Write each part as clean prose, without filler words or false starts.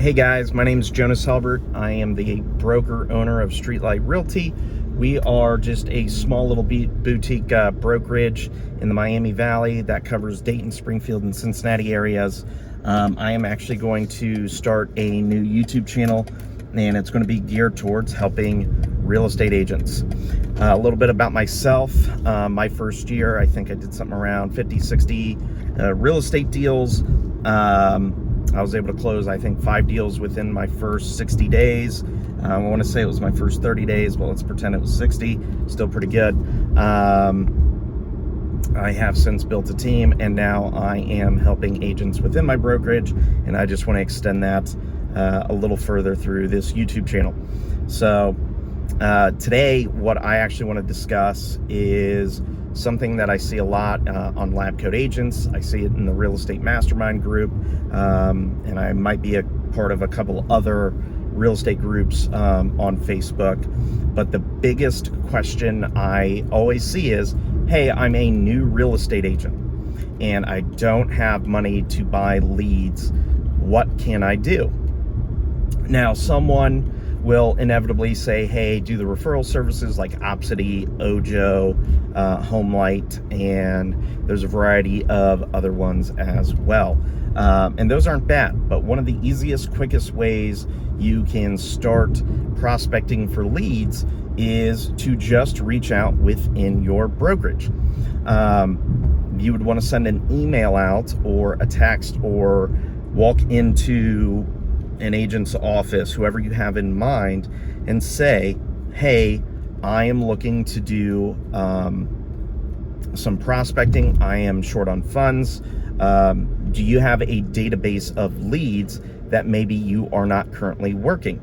Hey guys, my name is Jonas. I am the broker owner of Streetlight Realty. We are just a small little boutique brokerage in the Miami Valley that covers Dayton, Springfield, and Cincinnati areas. I am actually going to start a new YouTube channel, and it's going to be geared towards helping real estate agents. A little bit about myself. My first year, I think I did something around 50, 60 real estate deals. I was able to close, I think, 5 deals within my first 60 days. I want to say it was my first 30 days, but let's pretend it was 60. Still pretty good. I have since built a team, and now I am helping agents within my brokerage, and I just want to extend that a little further through this YouTube channel. So today, what I actually want to discuss is something that I see a lot on Lab Coat Agents. I see it in the Real Estate Mastermind group, and I might be a part of a couple other real estate groups on Facebook. But the biggest question I always see is, hey, I'm a new real estate agent and I don't have money to buy leads. What can I do? Now, someone will inevitably say, hey, do the referral services like Opcity, Ojo, Homelight, and there's a variety of other ones as well. And those aren't bad, but one of the easiest, quickest ways you can start prospecting for leads is to just reach out within your brokerage. You would want to send an email out or a text or walk into an agent's office, whoever you have in mind, and say, hey, I am looking to do some prospecting. I am short on funds. Do you have a database of leads that maybe you are not currently working?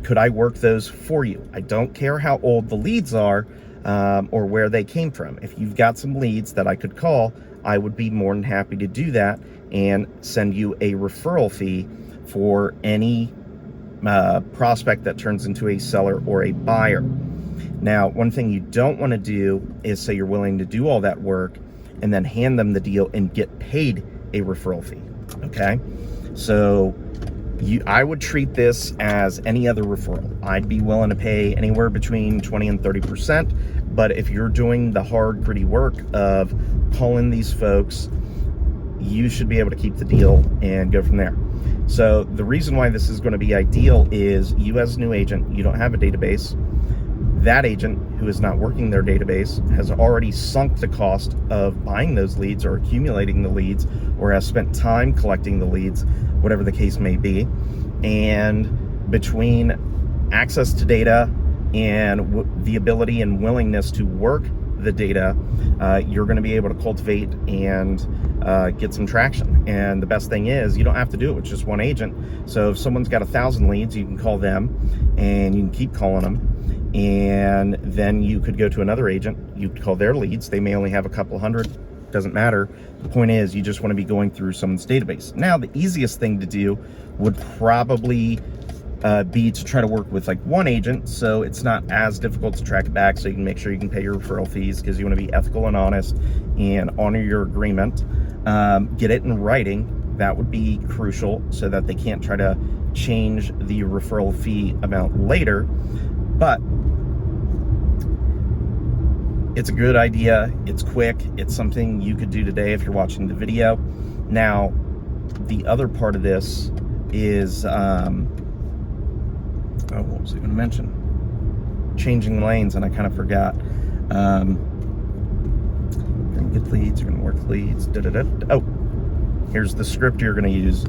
Could I work those for you? I don't care how old the leads are or where they came from. If you've got some leads that I could call, I would be more than happy to do that and send you a referral fee for any prospect that turns into a seller or a buyer. Now, one thing you don't want to do is say you're willing to do all that work and then hand them the deal and get paid a referral fee, okay? So I would treat this as any other referral. I'd be willing to pay anywhere between 20 and 30%, but if you're doing the hard, gritty work of calling these folks, you should be able to keep the deal and go from there. So the reason why this is going to be ideal is you as a new agent, you don't have a database. That agent who is not working their database has already sunk the cost of buying those leads or accumulating the leads, or has spent time collecting the leads, whatever the case may be. And between access to data and the ability and willingness to work the data, you're going to be able to cultivate and get some traction. And the best thing is you don't have to do it with just one agent. So if someone's got 1,000 leads, you can call them and you can keep calling them, and then you could go to another agent, you could call their leads. They may only have a couple hundred, doesn't matter. The point is you just want to be going through someone's database. Now, the easiest thing to do would probably be to try to work with like one agent, so it's not as difficult to track it back, so you can make sure you can pay your referral fees, because you want to be ethical and honest and honor your agreement. Get it in writing. That would be crucial so that they can't try to change the referral fee amount later. But it's a good idea. It's quick. It's something you could do today if you're watching the video. Now, the other part of this is what was I going to mention? Changing lanes, and I kind of forgot. You're going to get leads, you're going to work leads. Oh, here's the script you're going to use.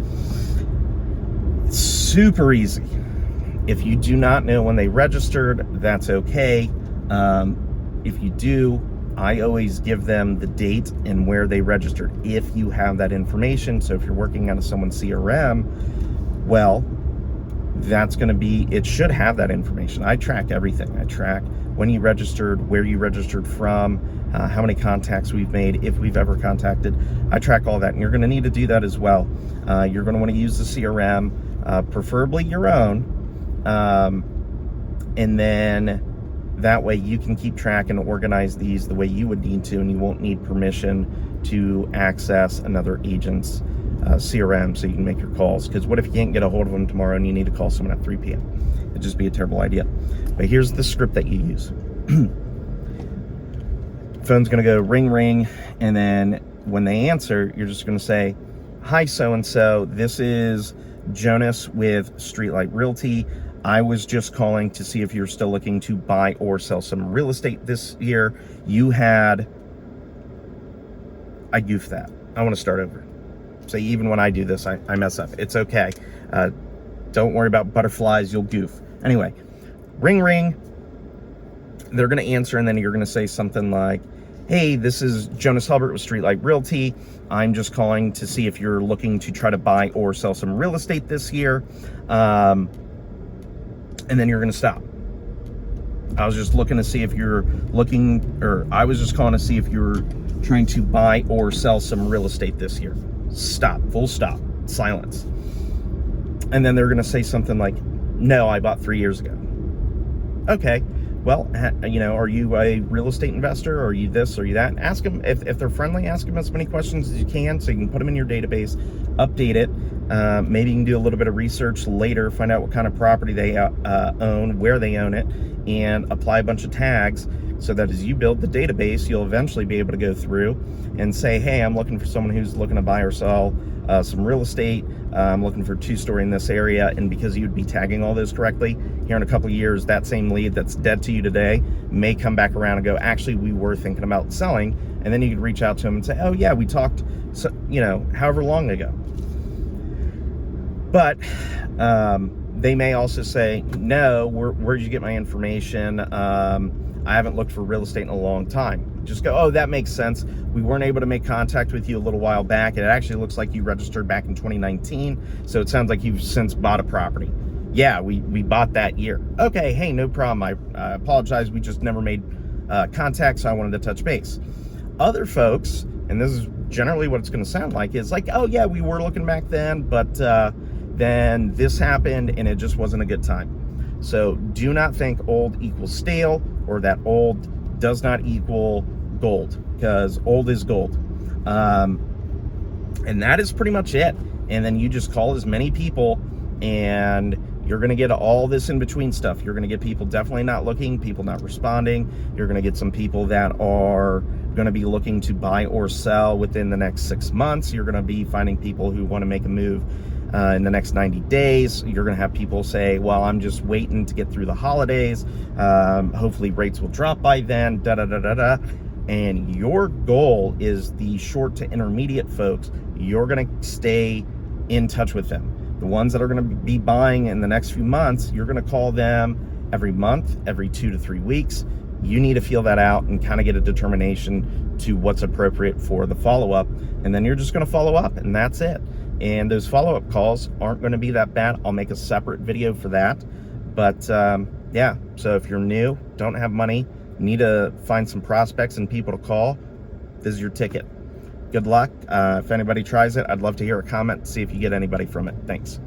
It's super easy. If you do not know when they registered, that's okay. If you do, I always give them the date and where they registered, if you have that information. So if you're working on someone's CRM, well, that's going to be, it should have that information. I track everything. I track when you registered, where you registered from, how many contacts we've made, if we've ever contacted. I track all that, and you're going to need to do that as well. You're going to want to use the CRM, preferably your own, and then that way you can keep track and organize these the way you would need to, and you won't need permission to access another agent's CRM so you can make your calls. Because what if you can't get a hold of them tomorrow and you need to call someone at 3 p.m.? It'd just be a terrible idea. But here's the script that you use. Phone's going to go ring, ring, and then when they answer, you're just going to say, "Hi, so-and-so. This is Jonas with Streetlight Realty. I was just calling to see if you're still looking to buy or sell some real estate this year. You had..." I goof that. I want to start over. So even when I do this, I mess up. It's okay. Don't worry about butterflies. You'll goof. Anyway, ring, ring. They're going to answer, and then you're going to say something like, "Hey, this is Jonas Hulbert with Streetlight Realty. I'm just calling to see if you're looking to try to buy or sell some real estate this year." And then you're going to stop. "I was just looking to see if you're looking, or I was just calling to see if you're trying to buy or sell some real estate this year." Stop. Full stop. Silence. And then they're going to say something like, "No, I bought 3 years ago." Okay. Well, are you a real estate investor, or are you this, or are you that? Ask them, if they're friendly, ask them as many questions as you can so you can put them in your database, update it. Maybe you can do a little bit of research later, find out what kind of property they own, where they own it, and apply a bunch of tags so that as you build the database, you'll eventually be able to go through and say, "Hey, I'm looking for someone who's looking to buy or sell some real estate. I'm looking for 2-story in this area." And because you'd be tagging all those correctly, here in a couple of years, that same lead that's dead to you today may come back around and go, "Actually, we were thinking about selling." And then you could reach out to them and say, "Oh yeah, we talked, so, however long ago." But they may also say, "No, where'd you get my information? I haven't looked for real estate in a long time." Just go, "Oh, that makes sense. We weren't able to make contact with you a little while back. It actually looks like you registered back in 2019. So it sounds like you've since bought a property." "Yeah, we bought that year." "Okay, hey, no problem. I apologize. We just never made contact, so I wanted to touch base." Other folks, and this is generally what it's going to sound like, is like, "Oh yeah, we were looking back then, but then this happened and it just wasn't a good time." So do not think old equals stale, or that old does not equal gold, because old is gold. And that is pretty much it. And then you just call as many people, and you're going to get all this in between stuff. You're going to get people definitely not looking, people not responding. You're going to get some people that are going to be looking to buy or sell within the next 6 months. You're going to be finding people who want to make a move in the next 90 days. You're going to have people say, "Well, I'm just waiting to get through the holidays. Hopefully rates will drop by then, da-da-da-da-da." And your goal is the short to intermediate folks. You're going to stay in touch with them. The ones that are going to be buying in the next few months, you're going to call them every month, every 2 to 3 weeks. You need to feel that out and kind of get a determination to what's appropriate for the follow-up. And then you're just going to follow up, and that's it. And those follow-up calls aren't going to be that bad. I'll make a separate video for that. But yeah, so if you're new, don't have money, need to find some prospects and people to call, this is your ticket. Good luck. If anybody tries it, I'd love to hear a comment, see if you get anybody from it. Thanks.